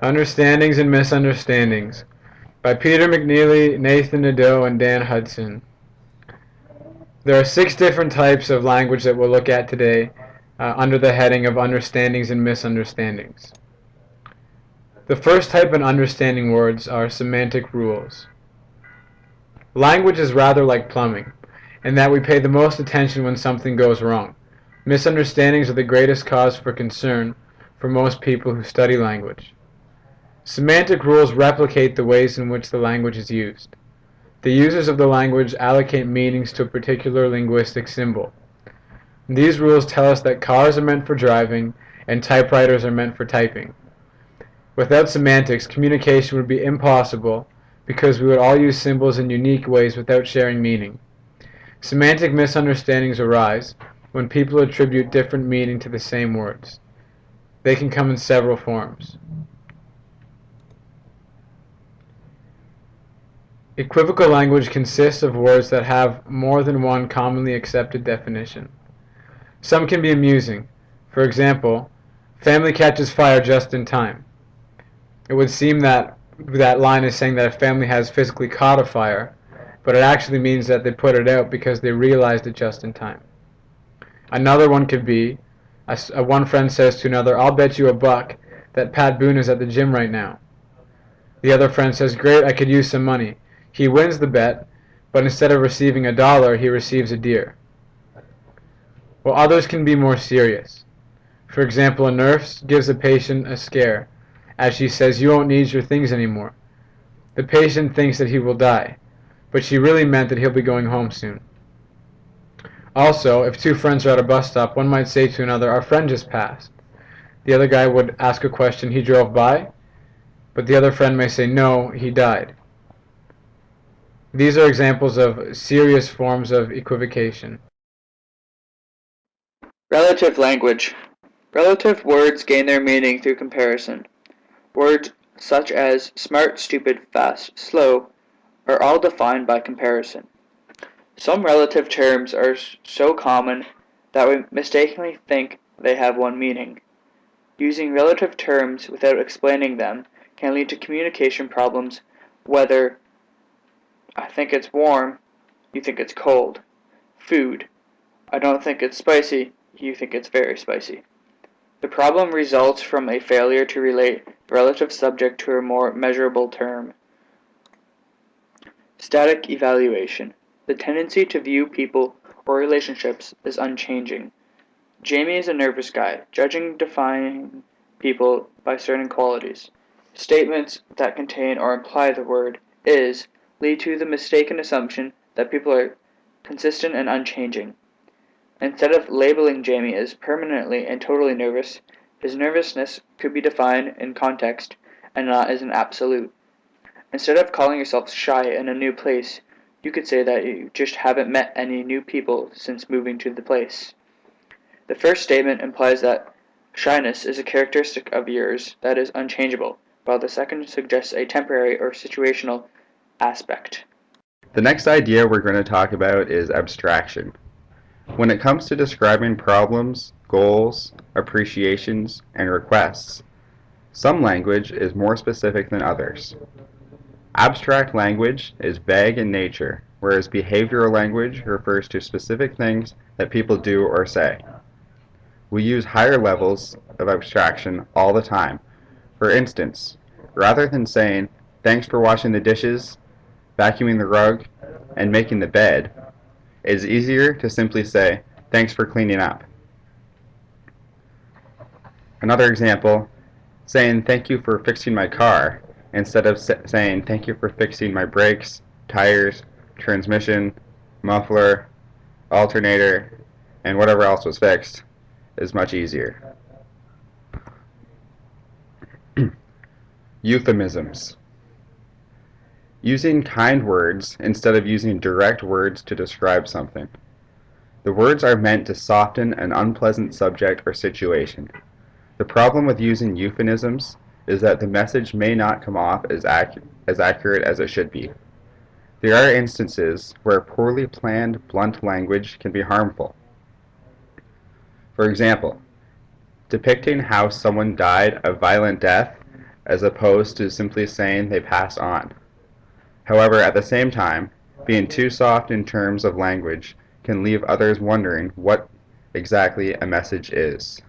Understandings and Misunderstandings by Peter McNeely, Nathan Nadeau, and Dan Hudson. There are 6 different types of language that we'll look at today under the heading of understandings and misunderstandings. The first type in understanding words are semantic rules. Language is rather like plumbing, in that we pay the most attention when something goes wrong. Misunderstandings are the greatest cause for concern for most people who study language. Semantic rules replicate the ways in which the language is used. The users of the language allocate meanings to a particular linguistic symbol. These rules tell us that cars are meant for driving and typewriters are meant for typing. Without semantics, communication would be impossible because we would all use symbols in unique ways without sharing meaning. Semantic misunderstandings arise when people attribute different meaning to the same words. They can come in several forms. Equivocal language consists of words that have more than one commonly accepted definition. Some can be amusing. For example, family catches fire just in time. It would seem that that line is saying that a family has physically caught a fire, but it actually means that they put it out because they realized it just in time. Another one could be, one friend says to another, "I'll bet you $1 that Pat Boone is at the gym right now." The other friend says, "Great, I could use some money." He wins the bet, but instead of receiving $1, he receives a deer. While others can be more serious. For example, a nurse gives a patient a scare, as she says, "You won't need your things anymore." The patient thinks that he will die, but she really meant that he'll be going home soon. Also, if 2 friends are at a bus stop, one might say to another, "Our friend just passed." The other guy would ask a question, "He drove by?" But the other friend may say, "No, he died." These are examples of serious forms of equivocation. Relative language. Relative words gain their meaning through comparison. Words such as smart, stupid, fast, slow are all defined by comparison. Some relative terms are so common that we mistakenly think they have one meaning. Using relative terms without explaining them can lead to communication problems, whether "I think it's warm, you think it's cold." Food. "I don't think it's spicy, you think it's very spicy." The problem results from a failure to relate the relative subject to a more measurable term. Static evaluation. The tendency to view people or relationships as unchanging. Jamie is a nervous guy, judging defining people by certain qualities. Statements that contain or imply the word "is" lead to the mistaken assumption that people are consistent and unchanging. Instead of labeling Jamie as permanently and totally nervous, his nervousness could be defined in context and not as an absolute. Instead of calling yourself shy in a new place, you could say that you just haven't met any new people since moving to the place. The first statement implies that shyness is a characteristic of yours that is unchangeable, while the second suggests a temporary or situational aspect. The next idea we're going to talk about is abstraction. When it comes to describing problems, goals, appreciations, and requests, some language is more specific than others. Abstract language is vague in nature, whereas behavioral language refers to specific things that people do or say. We use higher levels of abstraction all the time. For instance, rather than saying, "Thanks for washing the dishes, vacuuming the rug, and making the bed," it is easier to simply say, "Thanks for cleaning up." Another example, saying "Thank you for fixing my car," instead of saying "Thank you for fixing my brakes, tires, transmission, muffler, alternator, and whatever else was fixed," is much easier. Euphemisms. Using kind words instead of using direct words to describe something. The words are meant to soften an unpleasant subject or situation. The problem with using euphemisms is that the message may not come off as accurate as it should be. There are instances where poorly planned, blunt language can be harmful. For example, depicting how someone died a violent death as opposed to simply saying they pass on. However, at the same time, being too soft in terms of language can leave others wondering what exactly a message is.